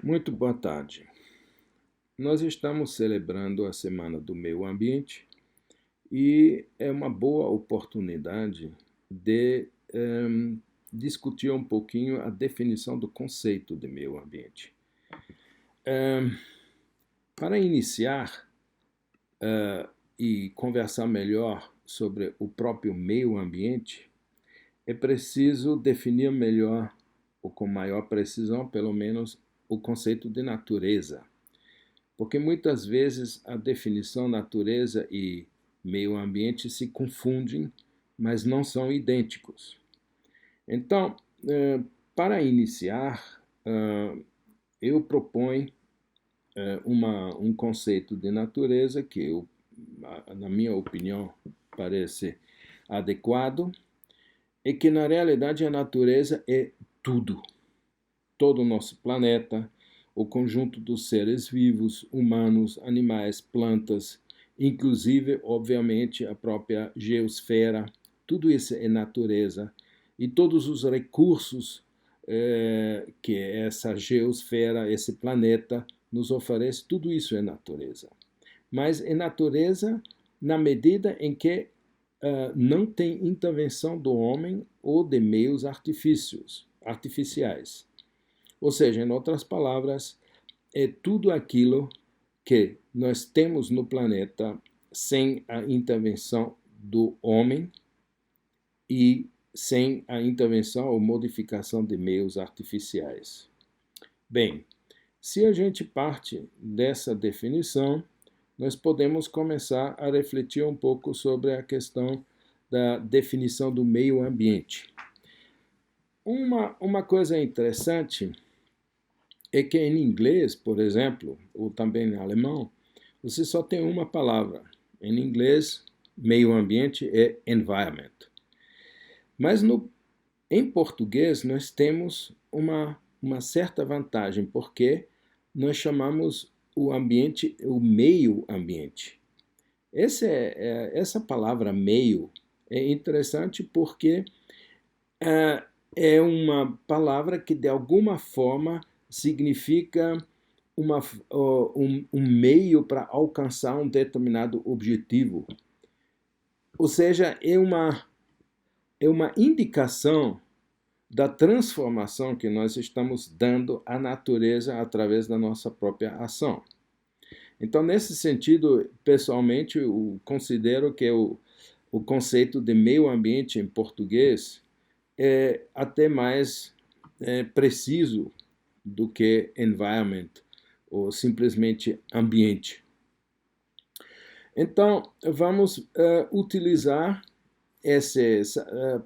Muito boa tarde. Nós estamos celebrando a Semana do Meio Ambiente e é uma boa oportunidade de discutir um pouquinho a definição do conceito de meio ambiente. Para iniciar e conversar melhor sobre o próprio meio ambiente, é preciso definir melhor, ou com maior precisão, pelo menos, o conceito de natureza. Porque muitas vezes a definição natureza e meio ambiente se confundem, mas não são idênticos. Então, para iniciar, eu proponho um conceito de natureza que, na minha opinião, parece adequado, e que na realidade a natureza é tudo, todo o nosso planeta, o conjunto dos seres vivos, humanos, animais, plantas, inclusive, obviamente, a própria geosfera, tudo isso é natureza. E todos os recursos que essa geosfera, esse planeta, nos oferece, tudo isso é natureza. Mas é natureza na medida em que não tem intervenção do homem ou de meios artificiais. Ou seja, em outras palavras, é tudo aquilo que nós temos no planeta sem a intervenção do homem e sem a intervenção ou modificação de meios artificiais. Bem, se a gente parte dessa definição, nós podemos começar a refletir um pouco sobre a questão da definição do meio ambiente. Uma coisa interessante é que em inglês, por exemplo, ou também em alemão, você só tem uma palavra. Em inglês, meio ambiente é environment. Mas em português nós temos uma certa vantagem, porque nós chamamos o ambiente, o meio ambiente. Essa palavra meio é interessante porque é uma palavra que de alguma forma significa um meio para alcançar um determinado objetivo. Ou seja, é uma indicação da transformação que nós estamos dando à natureza através da nossa própria ação. Então, nesse sentido, pessoalmente, eu considero que o conceito de meio ambiente em português é até mais preciso do que environment, ou simplesmente ambiente. Então, vamos utilizar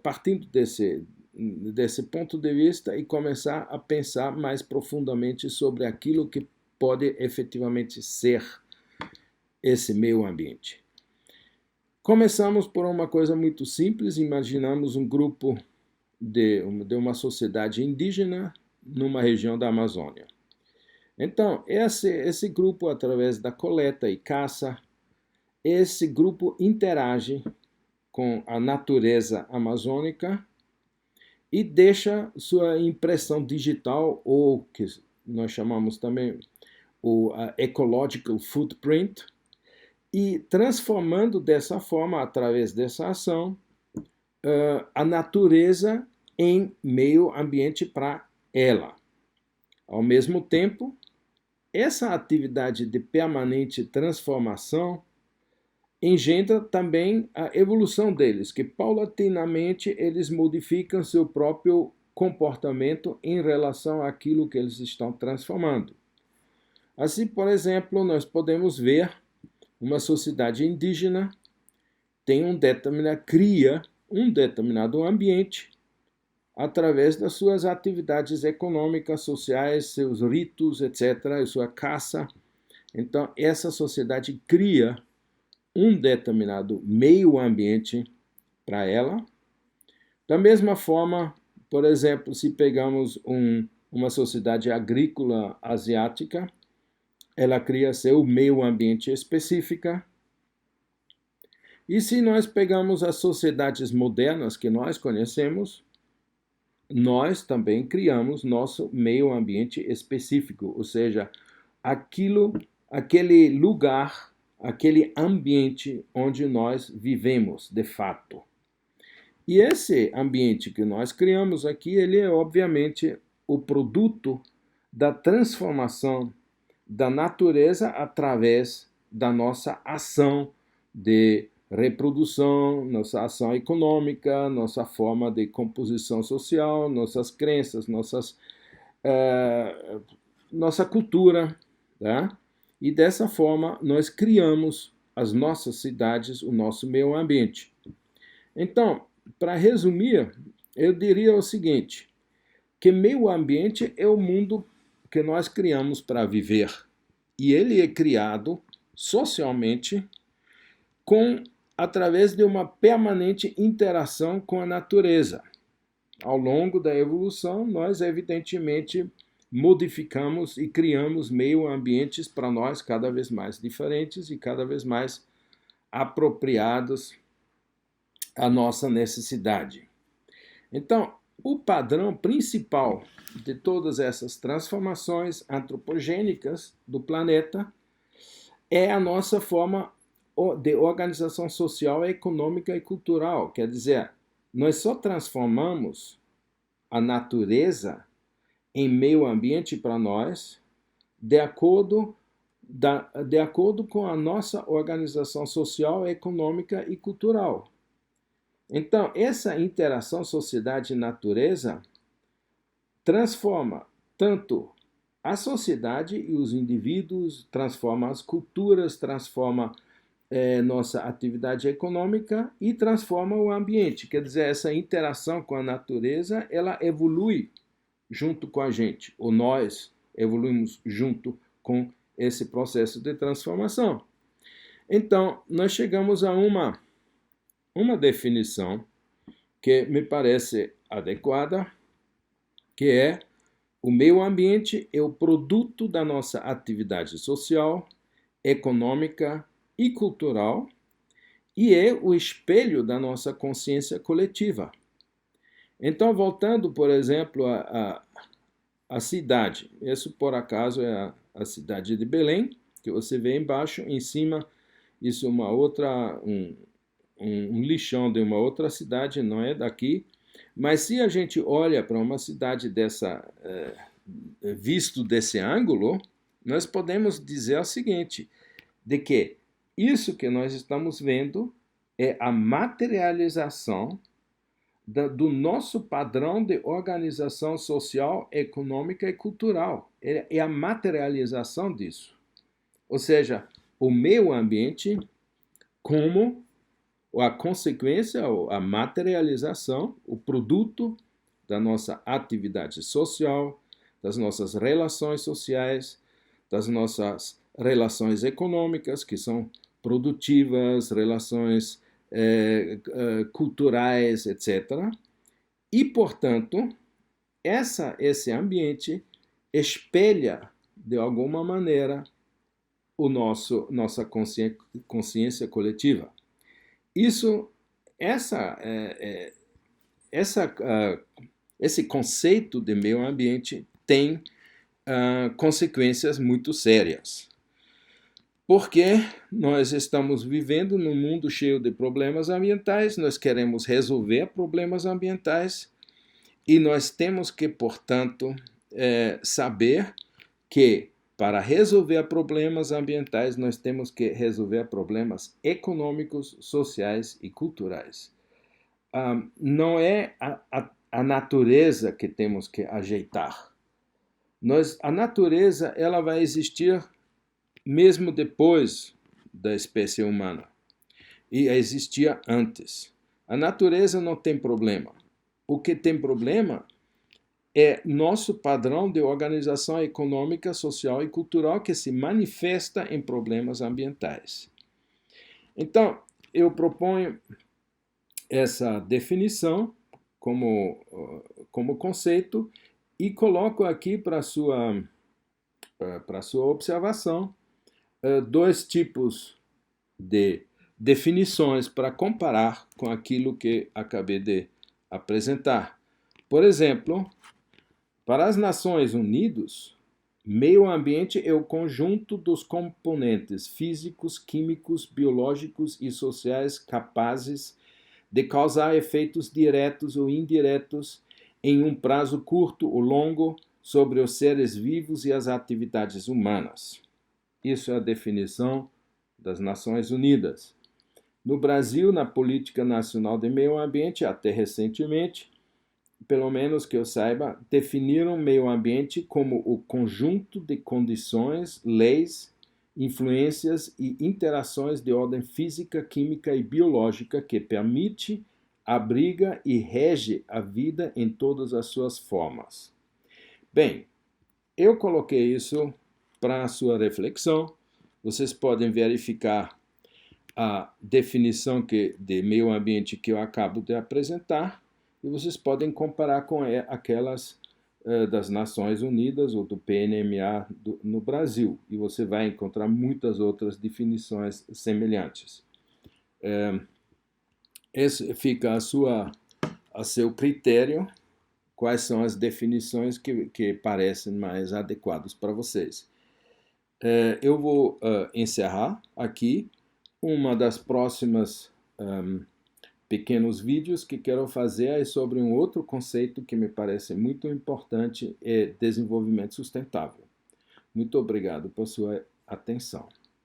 partindo desse ponto de vista e começar a pensar mais profundamente sobre aquilo que pode efetivamente ser esse meio ambiente. Começamos por uma coisa muito simples, imaginamos um grupo de uma sociedade indígena numa região da Amazônia. Então, esse grupo, através da coleta e caça, esse grupo interage com a natureza amazônica e deixa sua impressão digital, ou que nós chamamos também o ecological footprint, e transformando dessa forma, através dessa ação, a natureza em meio ambiente para ela. Ao mesmo tempo, essa atividade de permanente transformação engendra também a evolução deles, que paulatinamente eles modificam seu próprio comportamento em relação àquilo que eles estão transformando. Assim, por exemplo, nós podemos ver uma sociedade indígena cria um determinado ambiente através das suas atividades econômicas, sociais, seus ritos, etc., sua caça. Então, essa sociedade cria um determinado meio ambiente para ela. Da mesma forma, por exemplo, se pegamos uma sociedade agrícola asiática, ela cria seu meio ambiente específica. E se nós pegamos as sociedades modernas que nós conhecemos, nós também criamos nosso meio ambiente específico, ou seja, aquele lugar, aquele ambiente onde nós vivemos de fato. E esse ambiente que nós criamos aqui, ele é obviamente o produto da transformação da natureza através da nossa ação de reprodução, nossa ação econômica, nossa forma de composição social, nossas crenças, nossa cultura, tá? E dessa forma nós criamos as nossas cidades, o nosso meio ambiente. Então, para resumir, eu diria o seguinte, que meio ambiente é o mundo que nós criamos para viver. E ele é criado socialmente através de uma permanente interação com a natureza. Ao longo da evolução, nós evidentemente modificamos e criamos meio ambientes para nós cada vez mais diferentes e cada vez mais apropriados à nossa necessidade. Então, o padrão principal de todas essas transformações antropogênicas do planeta é a nossa forma de organização social, econômica e cultural. Quer dizer, nós só transformamos a natureza em meio ambiente para nós de acordo com a nossa organização social, econômica e cultural. Então, essa interação sociedade e natureza transforma tanto a sociedade e os indivíduos, transforma as culturas, transforma nossa atividade econômica e transforma o ambiente. Quer dizer, essa interação com a natureza, ela evolui junto com a gente, ou nós evoluímos junto com esse processo de transformação. Então, nós chegamos a uma definição que me parece adequada, que é o meio ambiente é o produto da nossa atividade social, econômica e cultural e é o espelho da nossa consciência coletiva. Então, voltando, por exemplo, à cidade, isso por acaso é a cidade de Belém, que você vê embaixo, em cima, isso é um lixão de uma outra cidade, não é daqui, mas se a gente olha para uma cidade visto desse ângulo, nós podemos dizer o seguinte, de que isso que nós estamos vendo é a materialização do nosso padrão de organização social, econômica e cultural. É a materialização disso. Ou seja, o meio ambiente como a consequência, a materialização, o produto da nossa atividade social, das nossas relações sociais, das nossas relações econômicas, que são produtivas, relações culturais, etc. E, portanto, esse ambiente espelha, de alguma maneira, nossa consciência coletiva. Esse conceito de meio ambiente tem consequências muito sérias. Porque nós estamos vivendo num mundo cheio de problemas ambientais, nós queremos resolver problemas ambientais e nós temos que, portanto, saber que para resolver problemas ambientais nós temos que resolver problemas econômicos, sociais e culturais. Não é a natureza que temos que ajeitar. A natureza ela vai existir mesmo depois da espécie humana, e existia antes. A natureza não tem problema. O que tem problema é nosso padrão de organização econômica, social e cultural que se manifesta em problemas ambientais. Então, eu proponho essa definição como conceito e coloco aqui para sua observação dois tipos de definições para comparar com aquilo que acabei de apresentar. Por exemplo, para as Nações Unidas, meio ambiente é o conjunto dos componentes físicos, químicos, biológicos e sociais capazes de causar efeitos diretos ou indiretos em um prazo curto ou longo sobre os seres vivos e as atividades humanas. Isso é a definição das Nações Unidas. No Brasil, na Política Nacional de Meio Ambiente, até recentemente, pelo menos que eu saiba, definiram meio ambiente como o conjunto de condições, leis, influências e interações de ordem física, química e biológica que permite, abriga e rege a vida em todas as suas formas. Bem, eu coloquei isso para a sua reflexão. Vocês podem verificar a definição de meio ambiente que eu acabo de apresentar e vocês podem comparar com aquelas das Nações Unidas ou do PNMA no Brasil, e você vai encontrar muitas outras definições semelhantes. Esse fica a seu critério quais são as definições que parecem mais adequadas para vocês. Eu vou encerrar aqui. Uma das próximas pequenos vídeos que quero fazer é sobre um outro conceito que me parece muito importante, é desenvolvimento sustentável. Muito obrigado por sua atenção.